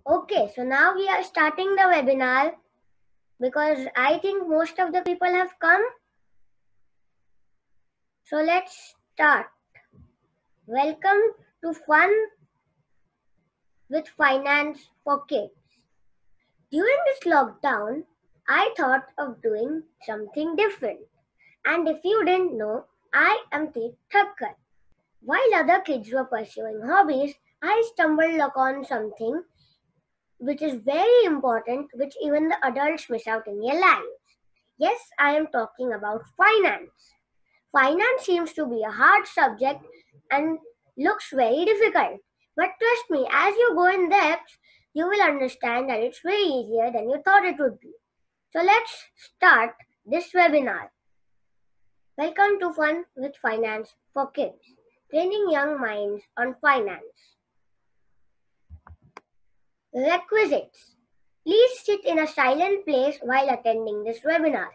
Okay, so now we are starting the webinar because I think most of the people have come. So let's start. Welcome to Fun with Finance for Kids. During this lockdown, I thought of doing something different. And if you didn't know, I am Teek Thakkar. While other kids were pursuing hobbies, I stumbled upon something which is very important, which even the adults miss out in their lives. Yes, I am talking about finance. Finance seems to be a hard subject and looks very difficult. But trust me, as you go in depth, you will understand that it's way easier than you thought it would be. So let's start this webinar. Welcome to Fun with Finance for Kids, training young minds on finance. Requisites. Please sit in a silent place while attending this webinar.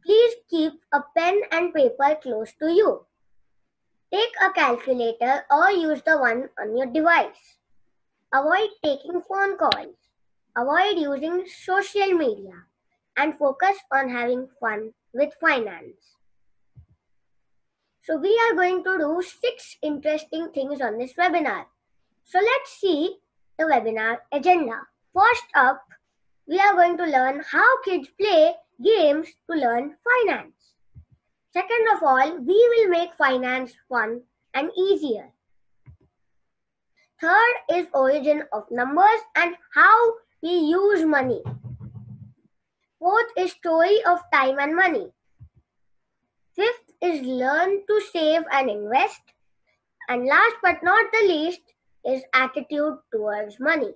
Please keep a pen and paper close to you. Take a calculator or use the one on your device. Avoid taking phone calls. Avoid using social media and focus on having fun with finance. So we are going to do 6 interesting things on this webinar. So let's see the webinar agenda. First up, we are going to learn how kids play games to learn finance. Second of all, we will make finance fun and easier. Third is origin of numbers and how we use money. Fourth is story of time and money. Fifth is learn to save and invest. And last but not the least is attitude towards money.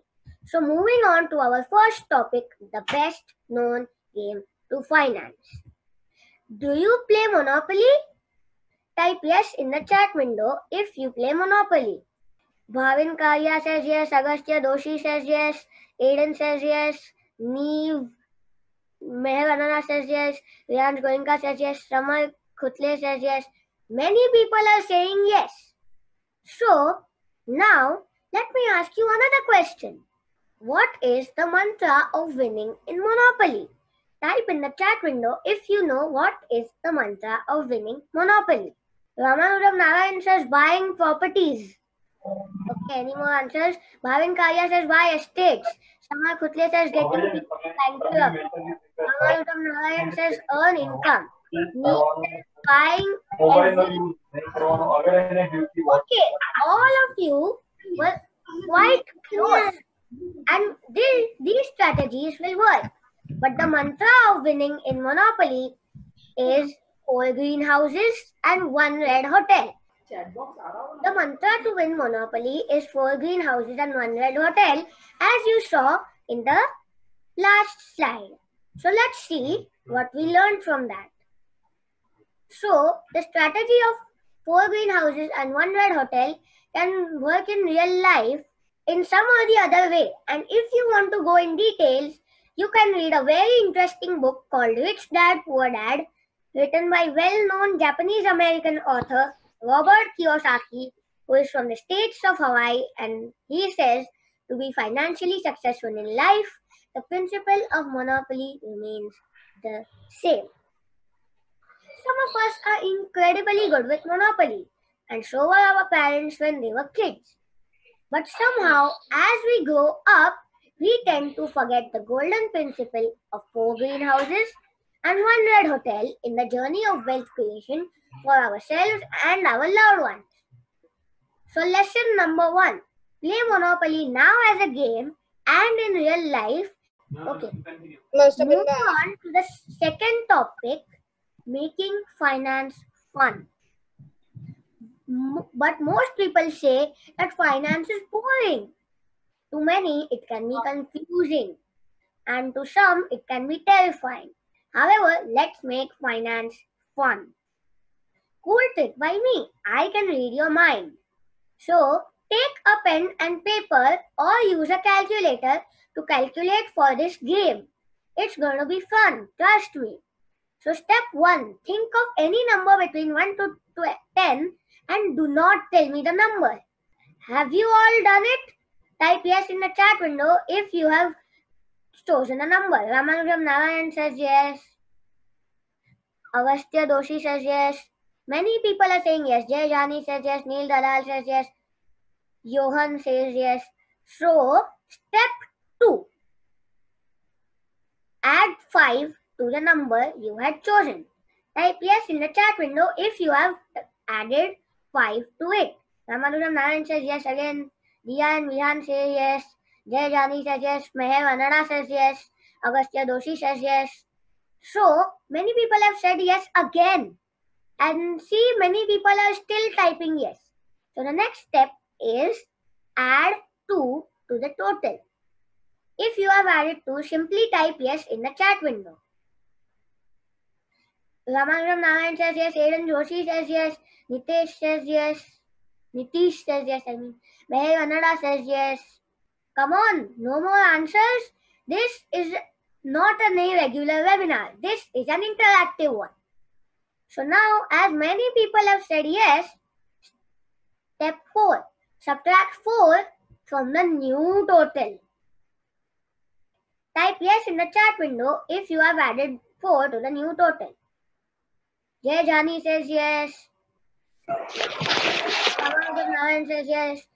So moving on to our first topic, the best known game to finance. Do you play Monopoly? Type yes in the chat window if you play Monopoly. Bhavin Karya says yes, Agastya Doshi says yes, Aiden says yes, Neve Meher Anana says yes, Riyansh Goenka says yes, Samay Khutle says yes. Many people are saying yes. So, now let me ask you another question. What is the mantra of winning in Monopoly? Type in the chat window if you know what is the mantra of winning Monopoly. Ramanudam Narayan says buying properties. Okay, any more answers? Bhavin Kaya says buy estates. Samar Khutle says getting people bankrupt. Ramanudam Narayan says earn income. Neil says buying every... Okay, all of you were quite close. And these strategies will work. But the mantra of winning in Monopoly is 4 greenhouses and 1 red hotel. The mantra to win Monopoly is 4 greenhouses and 1 red hotel, as you saw in the last slide. So let's see what we learned from that. So the strategy of 4 greenhouses and 1 red hotel can work in real life in some or the other way. And if you want to go in details, you can read a very interesting book called Rich Dad Poor Dad, written by well-known Japanese-American author Robert Kiyosaki, who is from the states of Hawaii, and he says to be financially successful in life, the principle of monopoly remains the same. Some of us are incredibly good with Monopoly, and so were our parents when they were kids. But somehow, as we grow up, we tend to forget the golden principle of 4 greenhouses and 1 red hotel in the journey of wealth creation for ourselves and our loved ones. So lesson number 1, play Monopoly now as a game and in real life. Okay, moving on to the second topic, making finance fun. But most people say that finance is boring. To many, it can be confusing, and to some, it can be terrifying. However, let's make finance fun. Cool trick by me. I can read your mind. So, take a pen and paper or use a calculator to calculate for this game. It's going to be fun, trust me. So step 1, think of any number between 1 to 10 and do not tell me the number. Have you all done it? Type yes in the chat window if you have chosen a number. Ramanujam Narayan says yes. Agastya Doshi says yes. Many people are saying yes. Jay Jani says yes. Neil Dalal says yes. Johan says yes. So, step 2. Add 5 to the number you had chosen. Type yes in the chat window if you have added 5 to it. Ramanujam Narayan says yes again. Diya and Vihan say yes. Jay Jani says yes. Meher Anada says yes. Agastya Doshi says yes. So, many people have said yes again. And see, many people are still typing yes. So, the next step is add 2 to the total. If you have added 2, simply type yes in the chat window. Ramanujam Narayan says yes. Aiden Joshi says yes. Nitesh says yes. Nitish says yes. Meher Anada says yes. Come on, no more answers. This is not a regular webinar. This is an interactive one. So now, as many people have said yes, step 4. Subtract 4 from the new total. Type yes in the chat window if you have added 4 to the new total. Jay Jani says yes. Ramanujam Narayan says yes.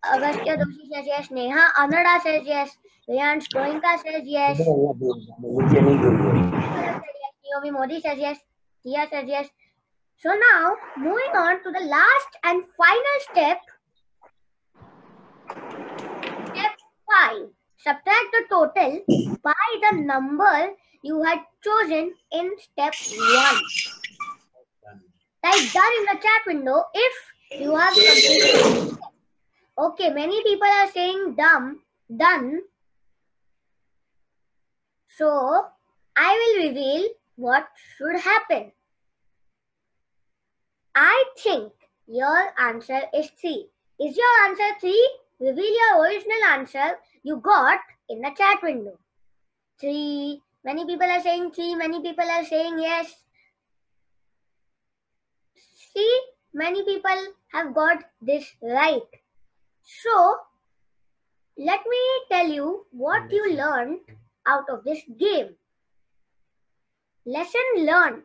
Agastya Doshi says yes. Neha Anada says yes. Riyansh Goenka says yes. Naomi Modi says yes. Tia says yes. So now, moving on to the last and final step. Step 5. Subtract the total by the number you had chosen in step 1. Type done in the chat window if you have completed. Okay, many people are saying done. So, I will reveal what should happen. I think your answer is 3. Is your answer 3? Reveal your original answer you got in the chat window. 3. Many people are saying 3. Many people are saying yes. See, many people have got this right. So, let me tell you what you learned out of this game. Lesson learned.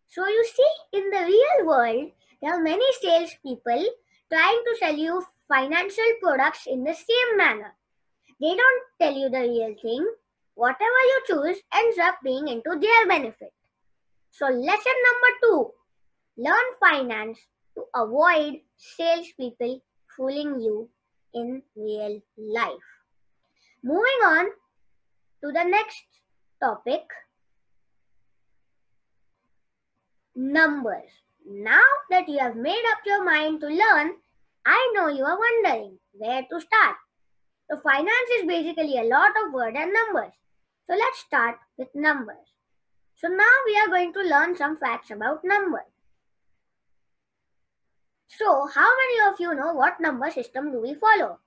So you see, in the real world, there are many salespeople trying to sell you financial products in the same manner. They don't tell you the real thing. Whatever you choose ends up being into their benefit. So lesson number 2, learn finance to avoid salespeople fooling you in real life. Moving on to the next topic, numbers. Now that you have made up your mind to learn, I know you are wondering where to start. So finance is basically a lot of words and numbers. So let's start with numbers. So now we are going to learn some facts about numbers. So how many of you know what number system do we follow?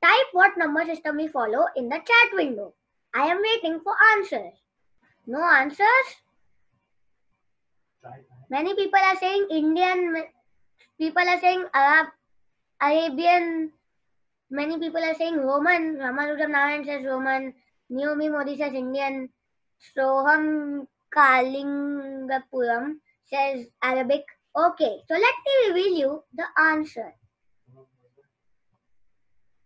Type what number system we follow in the chat window. I am waiting for answers. No answers? Many people are saying Indian, people are saying Arabian, many people are saying Roman. Ramanujam Narayan says Roman. Naomi Modi says Indian. Soham Kalingapuram says Arabic. Okay, so let me reveal you the answer.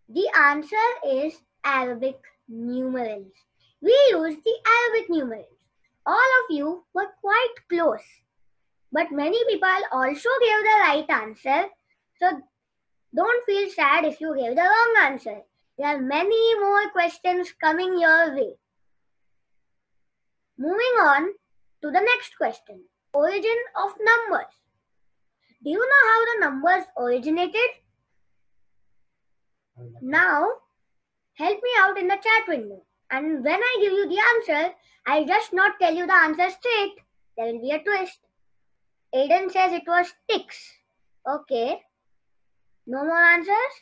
The answer is Arabic numerals. We use the Arabic numerals. All of you were quite close. But many people also gave the right answer. So don't feel sad if you gave the wrong answer. There are many more questions coming your way. Moving on to the next question. Origin of numbers. Do you know how the numbers originated? Now, help me out in the chat window. And when I give you the answer, I'll just not tell you the answer straight. There will be a twist. Aiden says it was sticks. Okay. No more answers?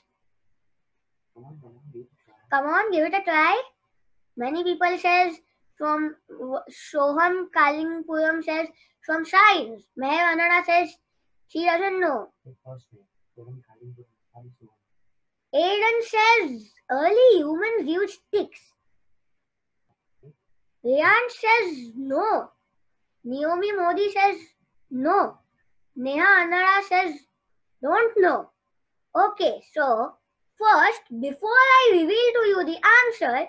Come on, give it a try. Many people says from Soham Kalingpuram says from science. Meher Anada says she doesn't know. Aiden says early humans used sticks. Riyan says no. Naomi Modi says no. Neha Anara says don't know. Okay, so first, before I reveal to you the answer,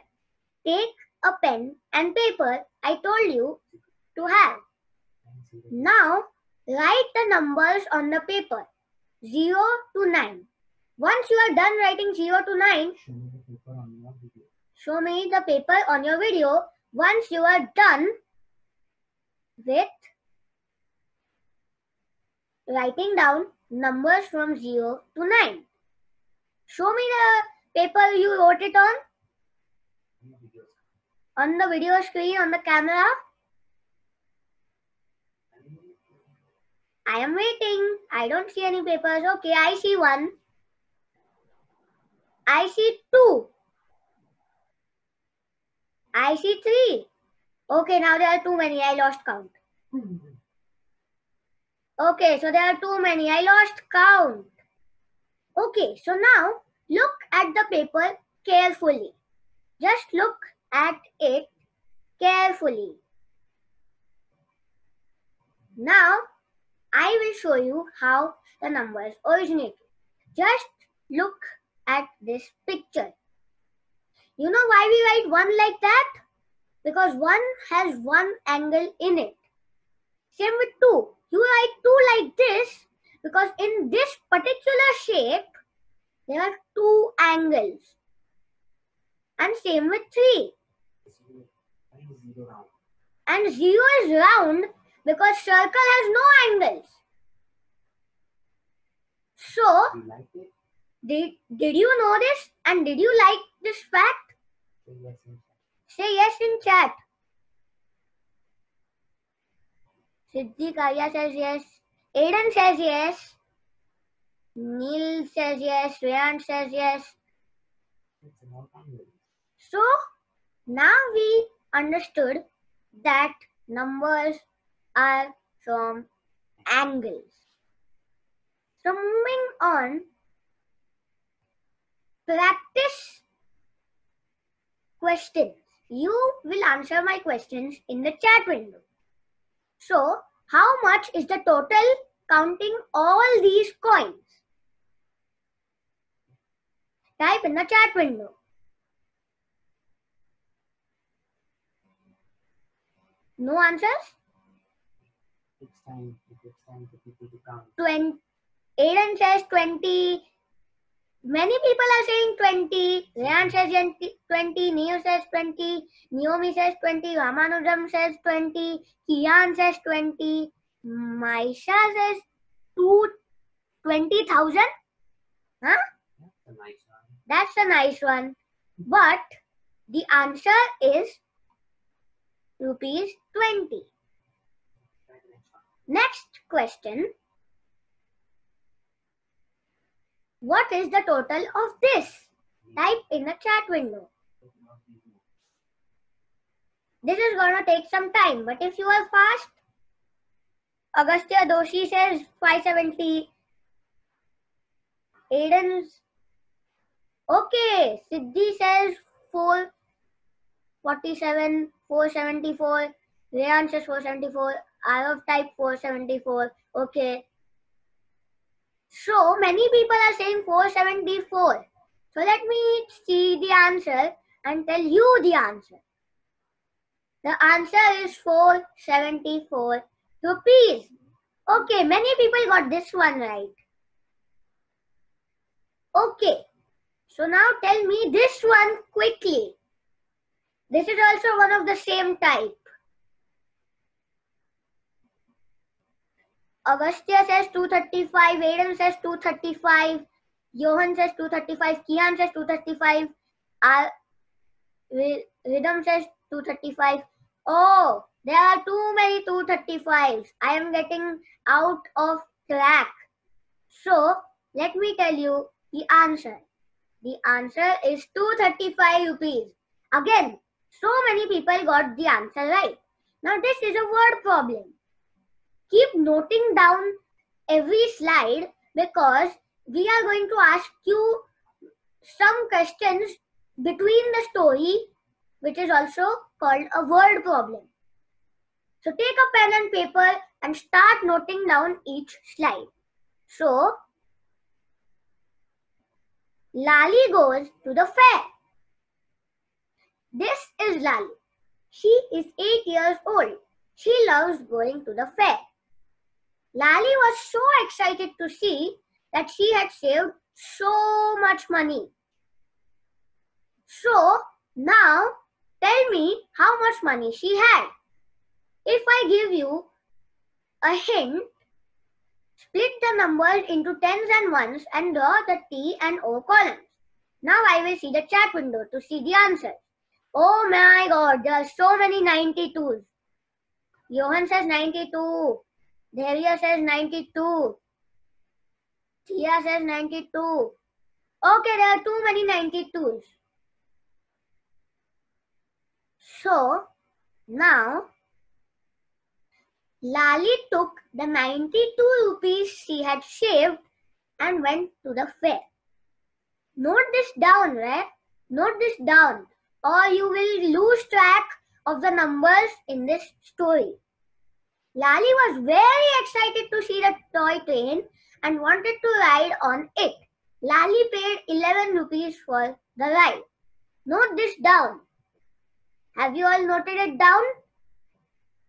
take a pen and paper I told you to have. Now, write the numbers on the paper 0 to 9. Once you are done writing 0 to 9, show me the paper on your video. Once you are done with writing down numbers from 0 to 9, show me the paper you wrote it on the video screen, on the camera. I am waiting. I don't see any papers. Okay, I see one. I see two. I see three. Okay, now there are too many. I lost count. Okay, so there are too many. I lost count. Okay, so now look at the paper carefully. Just look at it carefully. Now, I will show you how the numbers originate. Just look at this picture. You know why we write 1 like that? Because 1 has one angle in it. Same with 2. You write 2 like this because in this particular shape, there are 2 angles. And same with 3. And 0 is round because circle has no angles. So, did you know this? And did you like this fact? Say yes in chat. Siddhi Kaya says yes. Aiden says yes. Neil says yes. Rayan says yes. So, now we understood that numbers are from angles. So, moving on, practice questions. You will answer my questions in the chat window. So, how much is the total counting all these coins? Type in the chat window. No answers? It takes time for people to count. 20. Aiden says 20. Many people are saying 20. Rayan says 20. Neo says 20. Naomi says 20. Ramanujam says 20. Kian says 20. Maisha says 20,000. Huh? That's a nice one. That's a nice one. But the answer is rupees 20. Next question. What is the total of this? Type in the chat window. This is gonna take some time, but if you are fast, Agastya Doshi says 570. Aiden's okay. Siddhi says 447, 474. Rayan says 474. I have typed 474. Okay. So many people are saying 474. So let me see the answer and tell you the answer. The answer is 474 rupees. Okay, many people got this one right. Okay, so now tell me this one quickly. This is also one of the same type. Agastya says 235, Aiden says 235, Johan says 235, Kian says 235, Rhythm says 235. Oh, there are too many 235s. I am getting out of track. So, let me tell you the answer. The answer is 235 rupees. Again, so many people got the answer right. Now, this is a word problem. Keep noting down every slide because we are going to ask you some questions between the story, which is also called a word problem. So take a pen and paper and start noting down each slide. So, Lali goes to the fair. This is Lali. She is 8 years old. She loves going to the fair. Lali was so excited to see that she had saved so much money. So, now tell me how much money she had. If I give you a hint, split the numbers into tens and ones and draw the T and O columns. Now I will see the chat window to see the answers. Oh my god, there are so many 92s. Johan says 92. Dhairya says 92. Tia says 92. Okay, there are too many 92s. So, now, Lali took the 92 rupees she had saved and went to the fair. Note this down, right? Note this down, or you will lose track of the numbers in this story. Lali was very excited to see the toy train and wanted to ride on it. Lali paid 11 rupees for the ride. Note this down. Have you all noted it down?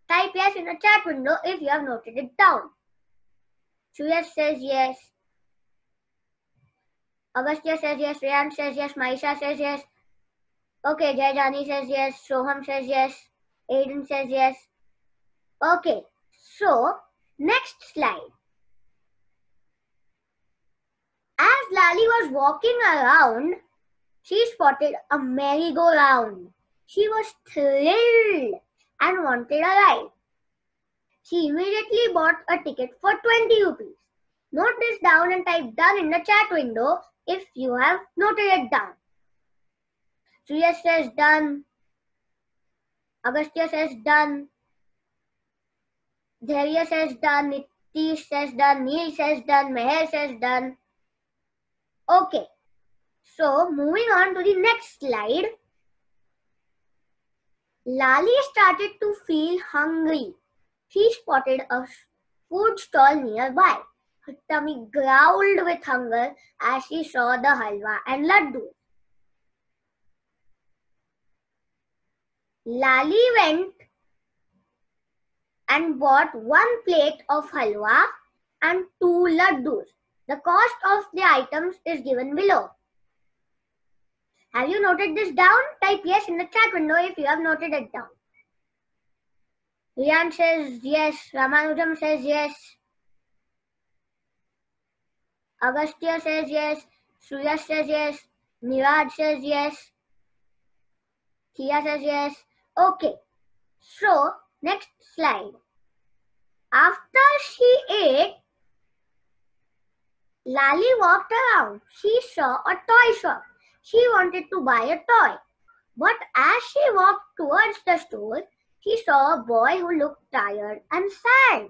Type yes in the chat window if you have noted it down. Suyash says yes. Agastya says yes. Rayan says yes. Maisha says yes. Okay, Jayjani says yes. Soham says yes. Aiden says yes. Okay, so next slide. As Lali was walking around, she spotted a merry-go-round. She was thrilled and wanted a ride. She immediately bought a ticket for 20 rupees. Note this down and type done in the chat window if you have noted it down. Suyash says done. Agastya says done. Dhairya says done. Nitish says done. Neil says done. Meher says done. Okay. So, moving on to the next slide. Lali started to feel hungry. She spotted a food stall nearby. Her tummy growled with hunger as she saw the halwa and laddu. Lali went and bought 1 plate of halwa and 2 laddus. The cost of the items is given below. Have you noted this down? Type yes in the chat window if you have noted it down. Riyan says yes. Ramanujam says yes. Agastya says yes. Suyash says yes. Niraj says yes. Tia says yes. Okay. So, next slide. After she ate, Lali walked around. She saw a toy shop. She wanted to buy a toy. But as she walked towards the store, she saw a boy who looked tired and sad.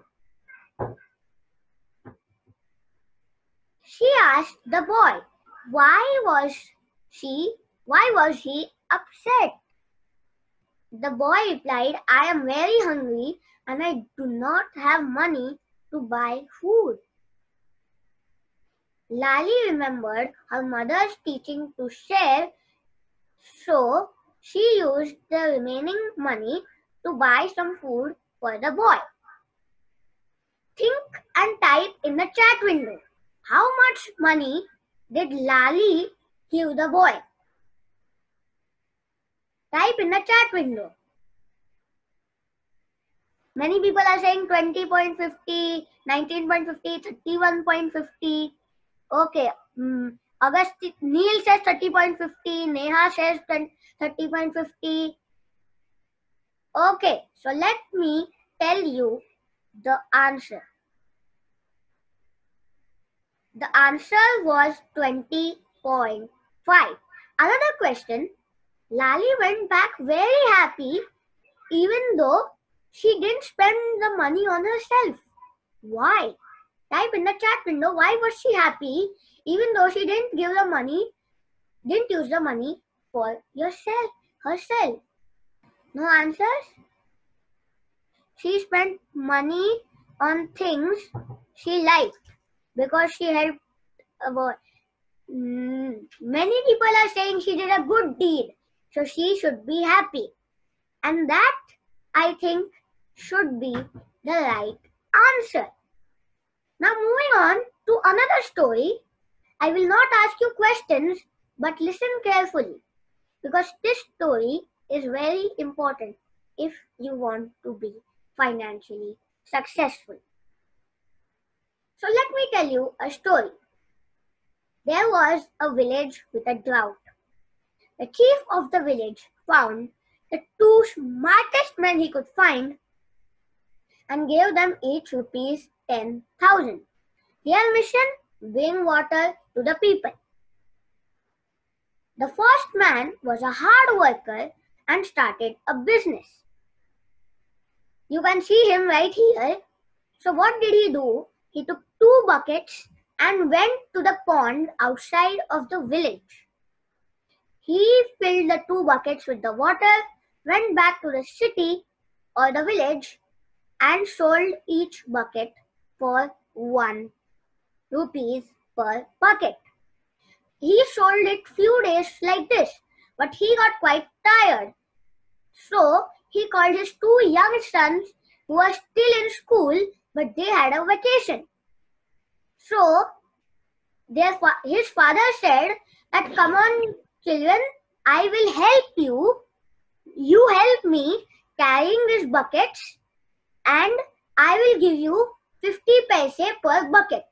She asked the boy, why was he upset? The boy replied, I am very hungry and I do not have money to buy food. Lali remembered her mother's teaching to share, so she used the remaining money to buy some food for the boy. Think and type in the chat window. How much money did Lali give the boy? Type in the chat window. Many people are saying 20.50, 19.50, 31.50. Okay. Neil says 30.50. Neha says 30.50. Okay. So let me tell you the answer. The answer was 20.5. Another question. Lali went back very happy even though she didn't spend the money on herself. Why? Type in the chat window, why was she happy even though she didn't give the money didn't use the money for herself? No answers? She spent money on things she liked because she helped about. Many people are saying she did a good deed, so she should be happy. And that, I think, should be the right answer. Now moving on to another story. I will not ask you questions, but listen carefully, because this story is very important if you want to be financially successful. So let me tell you a story. There was a village with a drought. The chief of the village found the two smartest men he could find and gave them each rupees 10,000. Their mission: bring water to the people. The first man was a hard worker and started a business. You can see him right here. So what did he do? He took 2 buckets and went to the pond outside of the village. He filled the 2 buckets with the water, went back to the city or the village and sold each bucket for 1 rupees per bucket. He sold it few days like this, but he got quite tired. So he called his 2 young sons who were still in school, but they had a vacation. So his father said that, come on children, I will help you. You help me carrying these buckets and I will give you 50 paise per bucket.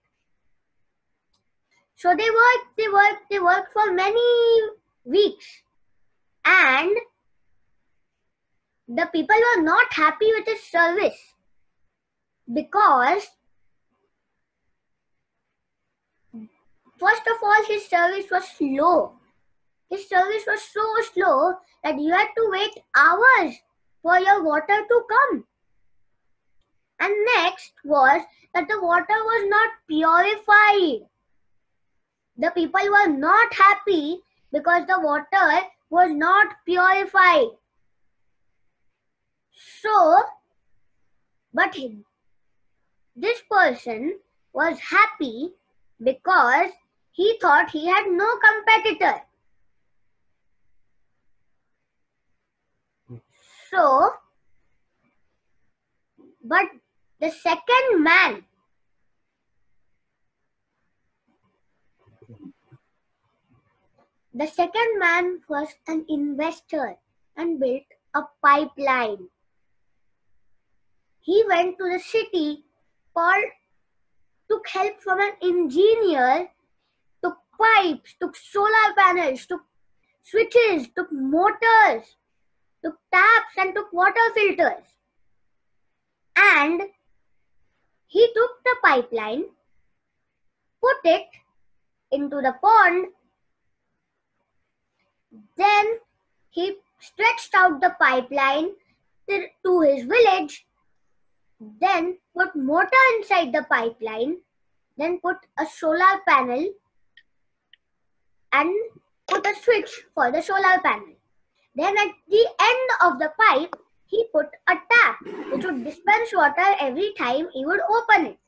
So they worked for many weeks, and the people were not happy with his service because, first of all, his service was slow. His service was so slow that you had to wait hours for your water to come. And next was that the water was not purified. The people were not happy because the water was not purified. So, but this person was happy because he thought he had no competitor. So, but the second man was an investor and built a pipeline. He went to the city, took help from an engineer, took pipes, took solar panels, took switches, took motors, took taps and took water filters. And he took the pipeline, put it into the pond, then he stretched out the pipeline to his village, then put motor inside the pipeline, then put a solar panel and put a switch for the solar panel. Then at the end of the pipe, he put a tap which would dispense water every time he would open it.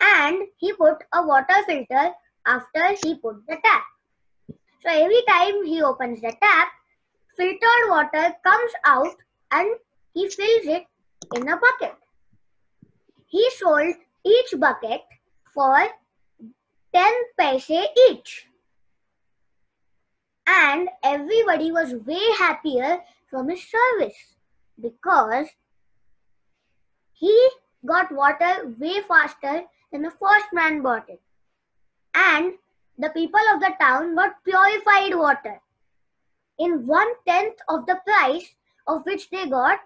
And he put a water filter after he put the tap. So every time he opens the tap, filtered water comes out and he fills it in a bucket. He sold each bucket for 10 paise each. And everybody was way happier from his service because he got water way faster than the first man bought it. And the people of the town got purified water in 1/10 of the price of which they got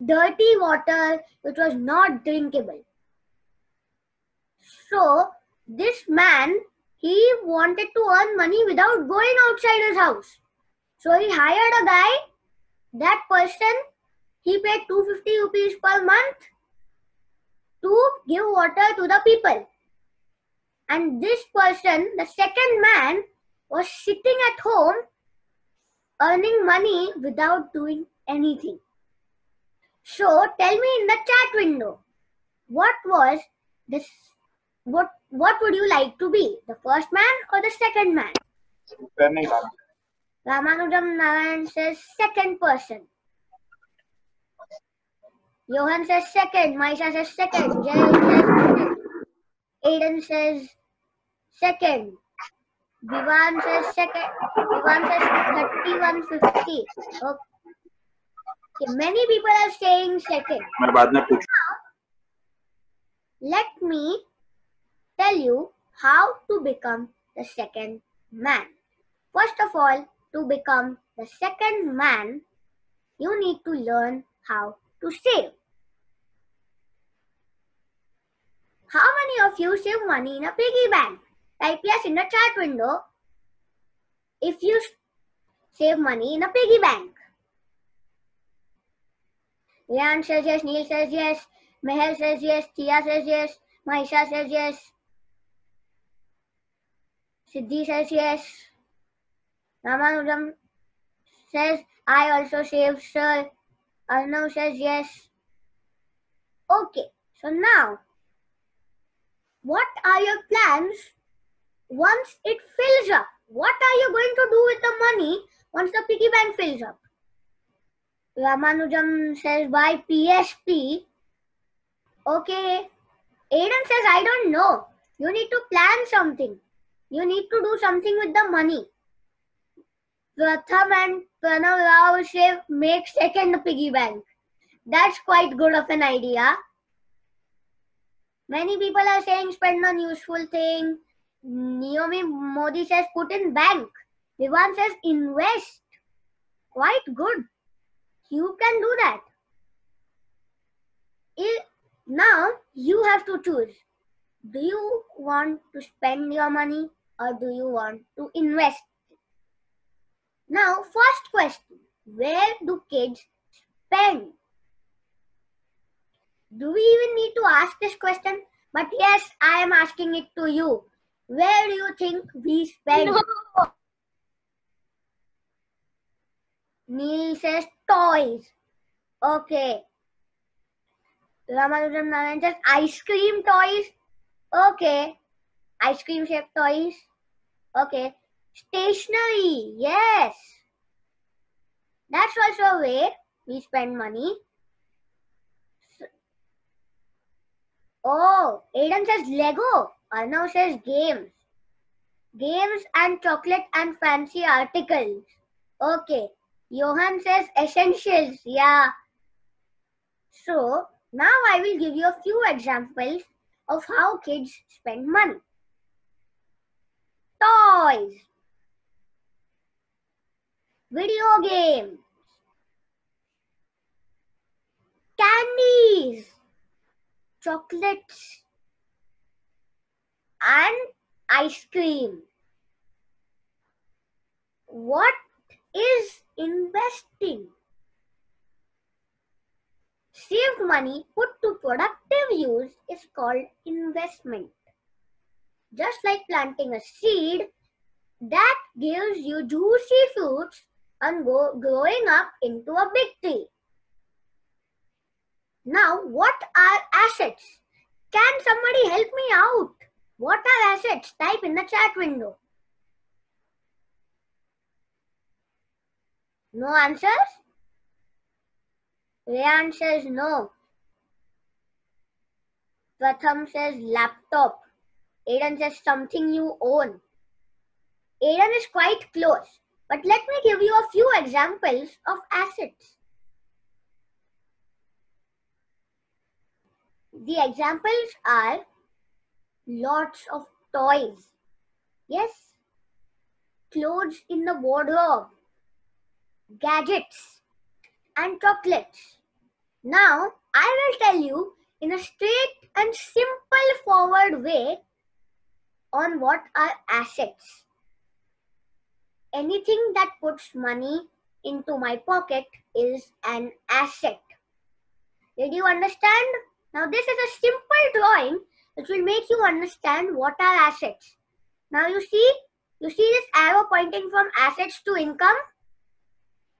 dirty water which was not drinkable. So this man, he wanted to earn money without going outside his house. So he hired a guy. That person, he paid 250 rupees per month to give water to the people. And this person, the second man, was sitting at home earning money without doing anything. So tell me in the chat window, what was this? What would you like to be? The first man or the second man? Ramanujam Narayan says second person. Johan says second. Maisha says second. Jay says second. Aiden says second. Vivan says second. Vivan says 3150. Okay, many people are saying second. Let me tell you how to become the second man. First of all, to become the second man, you need to learn how to save. How many of you save money in a piggy bank? Type yes in the chat window if you save money in a piggy bank. Ryan says yes, Neil says yes, Mehel says yes, Tia says yes, Maisha says yes, Siddhi says yes, Ramanujam says I also save, sir. Arnav says yes. Okay, so now, what are your plans once it fills up? What are you going to do with the money once the piggy bank fills up? Ramanujam says buy PSP. Okay. Aiden says I don't know. You need to plan something. You need to do something with the money. Pratham and Pranav Rao say make second piggy bank. That's quite good of an idea. Many people are saying spend on useful thing. Naomi Modi says put in bank. Vivan says invest. Quite good. You can do that. Now you have to choose. Do you want to spend your money or do you want to invest? Now, first question. Where do kids spend? Do we even need to ask this question? But yes, I am asking it to you. Where do you think we spend? No. Neil says toys. Okay. Ramanujam Narayan says ice cream toys. Okay. Ice cream shaped toys. Okay. Stationery. Yes. That's also a way we spend money. Oh, Aiden says Lego. Arnav says games. Games and chocolate and fancy articles. Okay. Johan says essentials. Yeah. So, now I will give you a few examples of how kids spend money. Toys. Video games. Candies. Chocolates. And ice cream. What is investing? Saved money put to productive use is called investment. Just like planting a seed that gives you juicy fruits and growing up into a big tree. Now, what are assets? Can somebody help me out? What are assets? Type in the chat window. No answers? Rayan says no. Pratham says laptop. Aiden says something you own. Aiden is quite close. But let me give you a few examples of assets. The examples are lots of toys. Yes. Clothes in the wardrobe. Gadgets. And chocolates. Now, I will tell you in a straight and simple forward way on what are assets. Anything that puts money into my pocket is an asset. Did you understand? Now, this is a simple drawing which will make you understand what are assets. Now you see this arrow pointing from assets to income?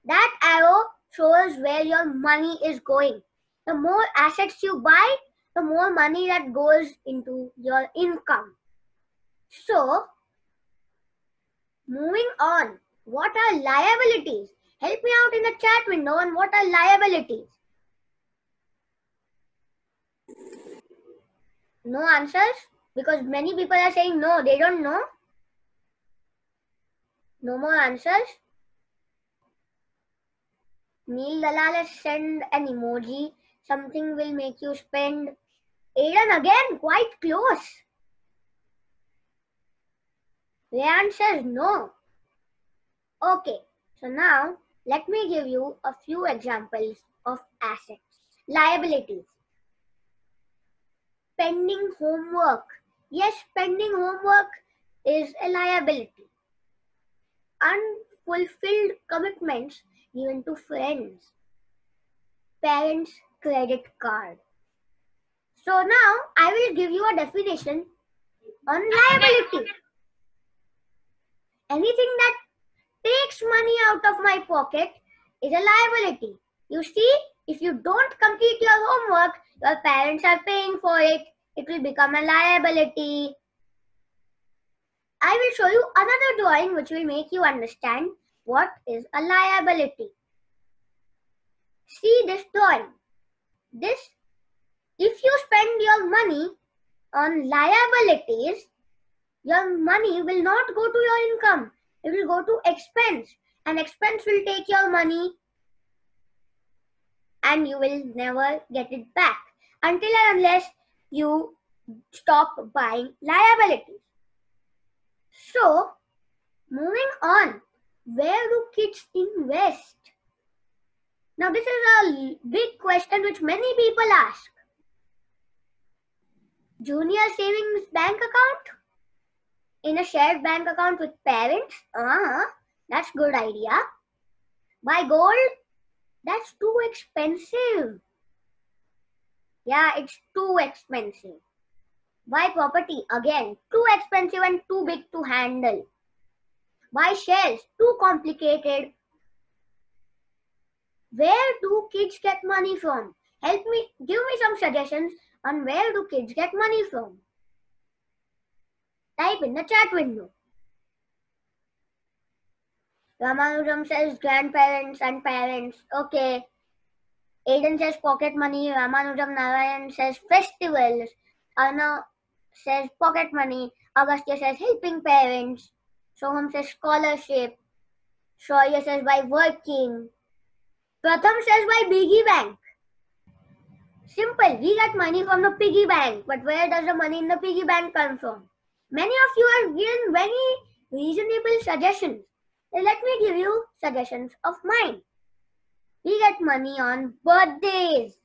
That arrow shows where your money is going. The more assets you buy, the more money that goes into your income. So, moving on, what are liabilities? Help me out in the chat window on what are liabilities. No answers? Because many people are saying no, they don't know. No more answers? Neil Dalal has sent an emoji. Something will make you spend. Aiden again, quite close. Rayan says no. Okay, so now let me give you a few examples of assets. Liabilities. Pending homework. Yes, pending homework is a liability. Unfulfilled commitments given to friends. Parents' credit card. So now I will give you a definition on liability. Anything that takes money out of my pocket is a liability. You see, if you don't complete your homework, your parents are paying for it. It will become a liability. I will show you another drawing which will make you understand what is a liability. See this drawing. If you spend your money on liabilities, your money will not go to your income. It will go to expense. And expense will take your money and you will never get it back until and unless you stop buying liabilities. So, moving on, where do kids invest? Now, this is a big question which many people ask. Junior savings bank account? In a shared bank account with parents? That's good idea. Buy gold? That's too expensive. Yeah, it's too expensive. Buy property? Again, too expensive and too big to handle. Buy shares? Too complicated. Where do kids get money from? Give me some suggestions on where do kids get money from. Type in the chat window. Ramanujam says grandparents and parents. Okay. Aiden says pocket money. Ramanujam Narayan says festivals. Anna says pocket money. Agastya says helping parents. Soham says scholarship. Shoya says by working. Pratham says by piggy bank. Simple. We get money from the piggy bank. But where does the money in the piggy bank come from? Many of you have given very reasonable suggestions. Let me give you suggestions of mine. We get money on birthdays.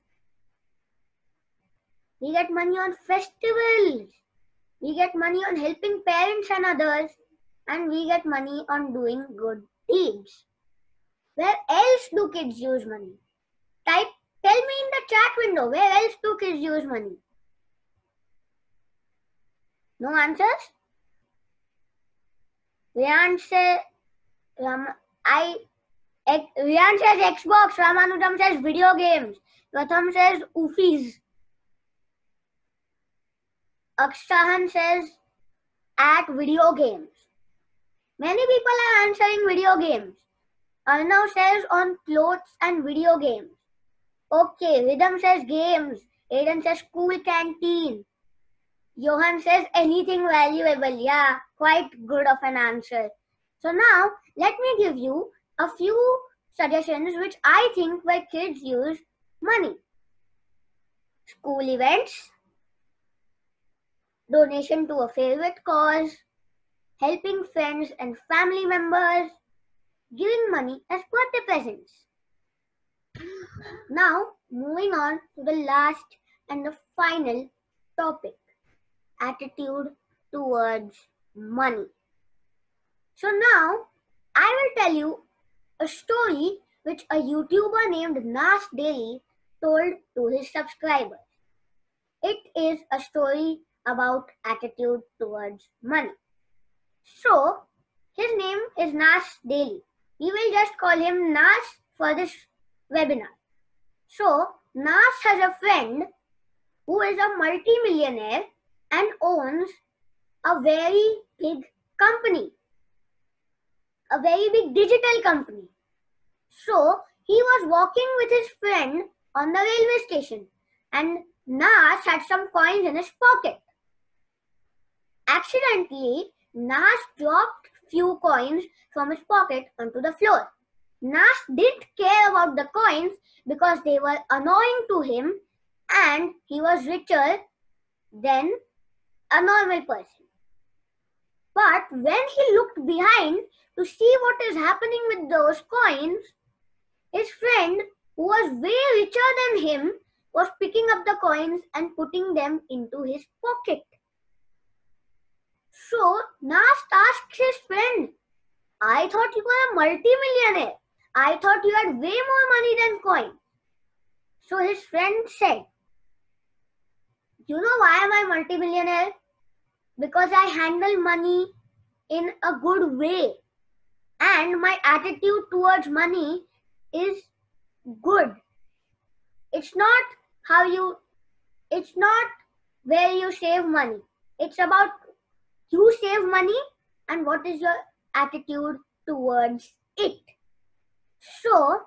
We get money on festivals. We get money on helping parents and others. And we get money on doing good deeds. Where else do kids use money? Tell me in the chat window, where else do kids use money? No answers? Riyan says Xbox, Ramanujam says video games, Pratham says Oofies, Akshahan says at video games. Many people are answering video games. Arnav says on clothes and video games. Okay, Rhythm says games. Aiden says school canteen. Johan says anything valuable. Yeah, quite good of an answer. So now, let me give you a few suggestions which I think where kids use money. School events, donation to a favorite cause, helping friends and family members, giving money as birthday presents. Now, moving on to the last and the final topic, attitude towards money. So now, I will tell you a story which a YouTuber named Nas Daily told to his subscribers. It is a story about attitude towards money. So, his name is Nas Daily. We will just call him Nas for this webinar. So, Nas has a friend who is a multi-millionaire and owns a very big company, a very big digital company. So, he was walking with his friend on the railway station and Nas had some coins in his pocket. Accidentally, Nas dropped few coins from his pocket onto the floor. Nas didn't care about the coins because they were annoying to him and he was richer than a normal person. But when he looked behind to see what is happening with those coins, his friend, who was way richer than him, was picking up the coins and putting them into his pocket. So Nas asked his friend, I thought you were a multi-millionaire. I thought you had way more money than coins. So his friend said, you know why am I multi-millionaire? Because I handle money in a good way. And my attitude towards money is good. It's not where you save money. It's about you save money and what is your attitude towards it. So,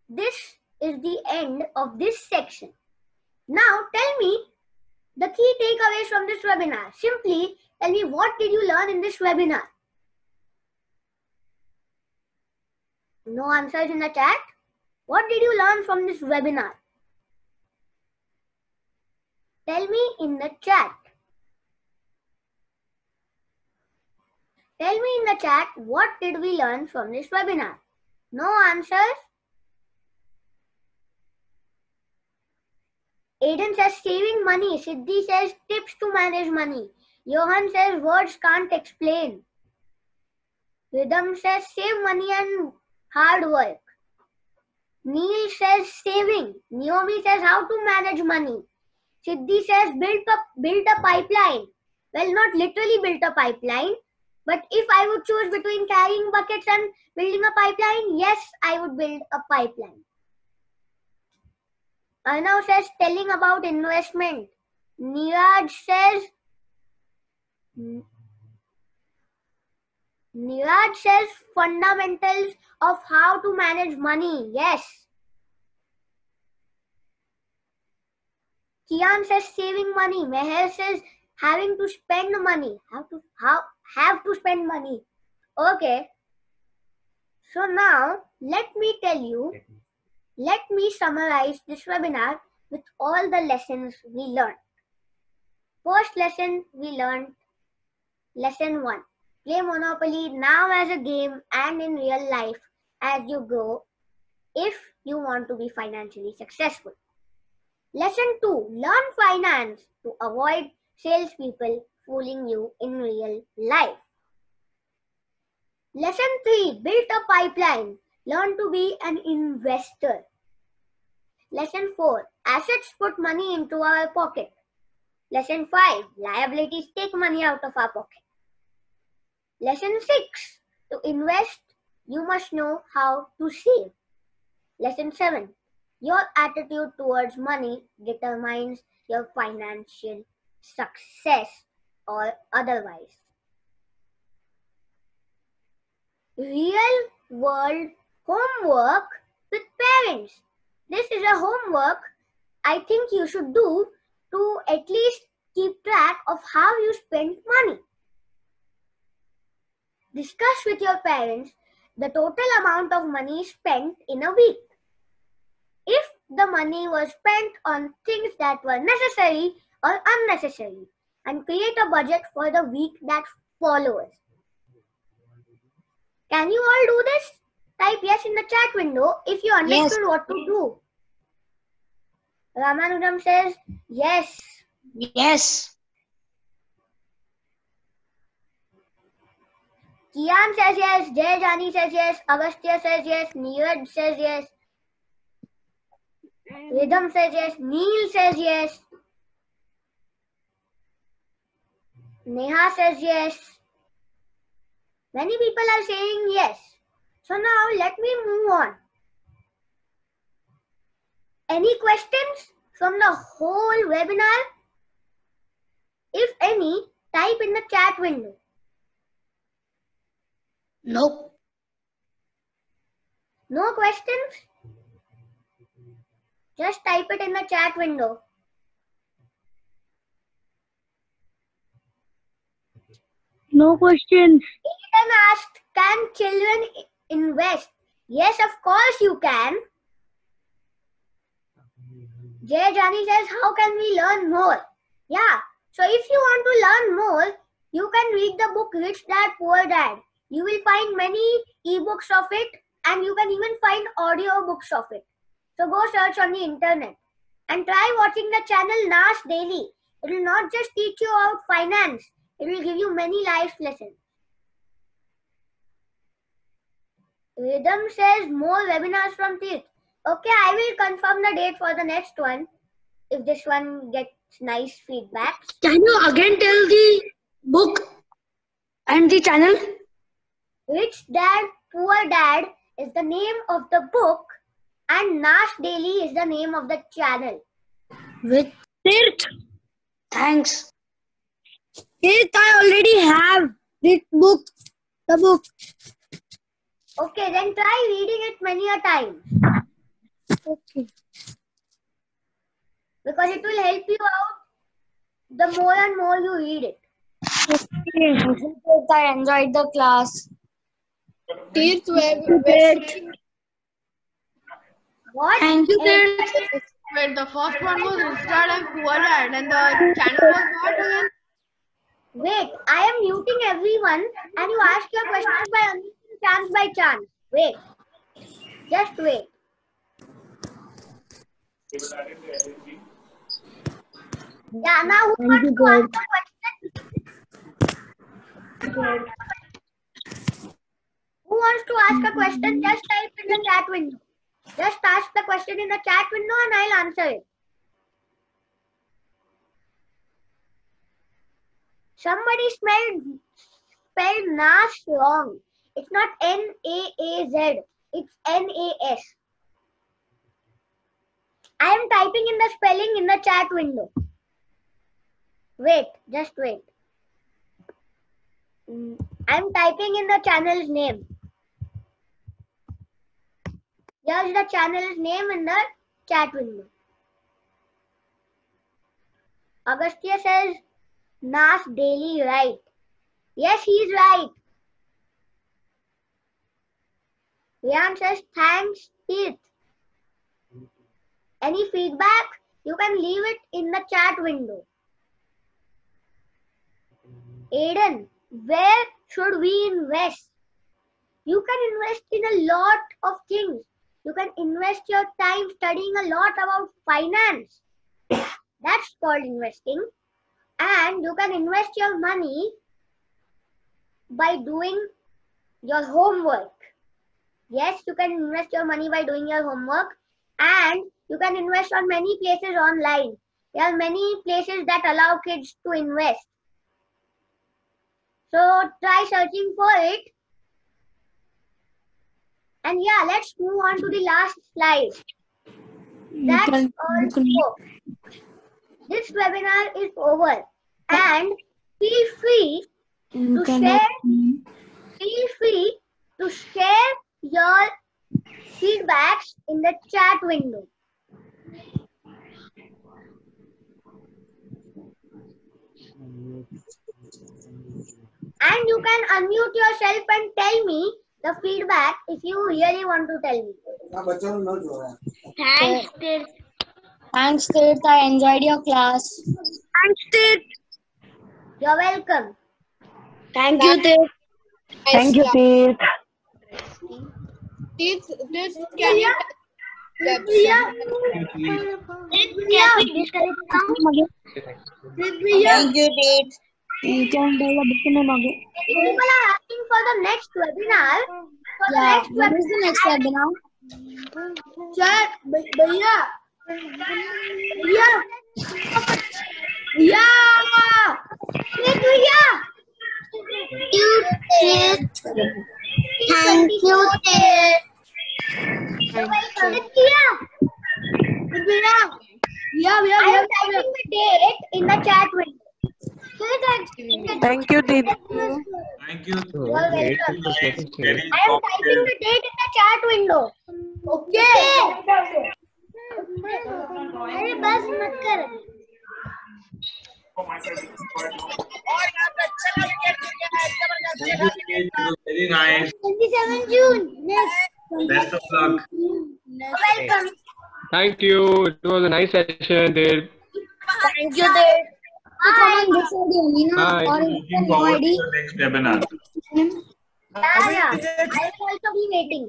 this is the end of this section. Now, tell me the key takeaways from this webinar. Simply tell me, what did you learn in this webinar? No answers in the chat. What did you learn from this webinar? Tell me in the chat. Tell me in the chat, what did we learn from this webinar? No answers? Aiden says saving money. Siddhi says tips to manage money. Johan says words can't explain. Rhythm says save money and hard work. Neil says saving. Naomi says how to manage money. Siddhi says build a pipeline. Well, not literally build a pipeline, but if I would choose between carrying buckets and building a pipeline, yes, I would build a pipeline. Arnav says telling about investment. Niraj says fundamentals of how to manage money. Yes. Kian says saving money. Meher says having to spend money. Have to spend money. Okay. So now let me summarize this webinar with all the lessons we learned. First lesson we learned, lesson 1. Play Monopoly now as a game and in real life as you grow if you want to be financially successful. Lesson 2. Learn finance to avoid salespeople fooling you in real life. Lesson 3. Build a pipeline. Learn to be an investor. Lesson 4. Assets put money into our pocket. Lesson 5. Liabilities take money out of our pocket. Lesson 6. To invest, you must know how to save. Lesson 7. Your attitude towards money determines your financial success or otherwise. Real world homework with parents. This is a homework I think you should do to at least keep track of how you spend money. Discuss with your parents the total amount of money spent in a week. If the money was spent on things that were necessary or unnecessary, and create a budget for the week that follows. Can you all do this? Type yes in the chat window if you understood what to do. Ramanujam says yes. Yes. Kian says yes. Jay Jani says yes. Agastya says yes. Neeraj says yes. Rhythm says yes. Neil says yes. Neha says yes. Many people are saying yes. So now let me move on. Any questions from the whole webinar? If any, type in the chat window. Nope. No questions? Just type it in the chat window. No questions. Ethan asked, can children invest? Yes, of course you can. Jay Jani says, how can we learn more? Yeah, so if you want to learn more, you can read the book Rich Dad Poor Dad. You will find many ebooks of it, and you can even find audio books of it. So go search on the internet and try watching the channel Nas Daily. It will not just teach you about finance, it will give you many life lessons. Rhythm says more webinars from Tirth. Okay, I will confirm the date for the next one if this one gets nice feedback. Can you again tell the book and the channel? Rich Dad Poor Dad is the name of the book and Nas Daily is the name of the channel. With Tirth. Thanks. Tirth, I already have the book. Okay, then try reading it many a time. Okay. Because it will help you out the more and more you read it. Okay. I enjoyed the class. Tirth What? Thank you, Tirth. wait, the first one was Rich Dad and Poor Dad, and the channel was what again? Wait, I am muting everyone and you ask your questions by unmuting chance by chance. Wait. Just wait. Yeah, now who wants to ask a question? Who wants to ask a question? Just type in the chat window. Just ask the question in the chat window and I'll answer it. Somebody spelled Nas wrong. It's not N-A-A-Z. It's N-A-S. I am typing in the spelling in the chat window. Wait, just wait. I am typing in the channel's name. Here's the channel's name in the chat window. Agastya says, Nas Daily right. Yes, he's right. Rian says, thanks, Tirth. Any feedback? You can leave it in the chat window. Aiden, where should we invest? You can invest in a lot of things. You can invest your time studying a lot about finance. That's called investing. And you can invest your money by doing your homework. Yes, you can invest your money by doing your homework. And you can invest on many places online. There are many places that allow kids to invest. So try searching for it. And yeah, let's move on to the last slide. That's all. This webinar is over. And feel free to share your feedbacks in the chat window. And you can unmute yourself and tell me the feedback if you really want to tell me. Thanks, Tirth. Thanks, Tirth. I enjoyed your class. Thanks, Tirth. You're welcome. Thank you, Tirth. Thank you, Tirth. Tirth, can you Thank you, Tirth. You can tell the book again. People are asking for the next webinar. What is the next webinar? chat? Bhaiya. Thank you, Tit. I am typing the date in the chat window. Thank you, Didi. Thank you. You are welcome. Very I am typing the date in the chat window. Okay. अरे बस मत कर. It was very nice. 27 June. Next. Best of luck. Welcome. Thank you. It was a nice session there. Thank you, Tit. So come on this ID only, na? Bye. Or Looking forward to the next webinar. Yeah. I will also be waiting.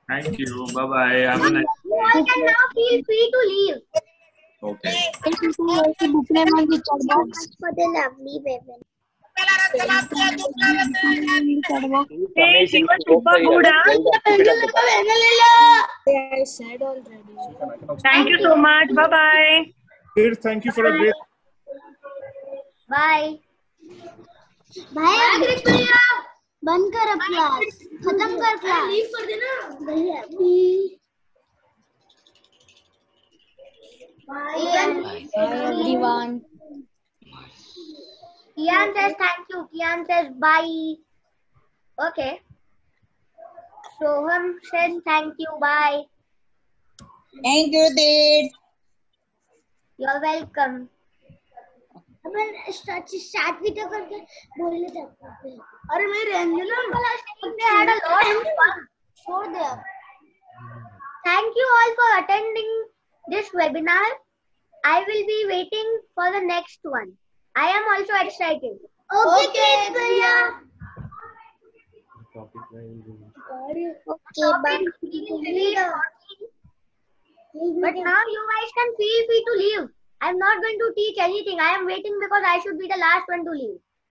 Thank you. Bye bye. Have a nice You all can now feel free to leave. Okay. Thank you so much For the lovely webinar. Thank you so much. Bye bye. Thank you for a great. Bye. Bye. बंद कर अब class. खत्म कर class. Leave कर देना. भैया. Bye everyone. Kian says thank you. Kian says bye. Okay. Soham says thank you. Bye. Thank you, Tit. You're welcome. Upon start भी तो करके बोलने जाते हैं. अरे मैं रहने ना. They had a lot of fun. छोड़ दे अब. Thank you all for attending this webinar. I will be waiting for the next one. I am also excited. Okay, Bhaiya. Okay, bye. But now you guys can feel free to leave. I am not going to teach anything. I am waiting because I should be the last one to leave.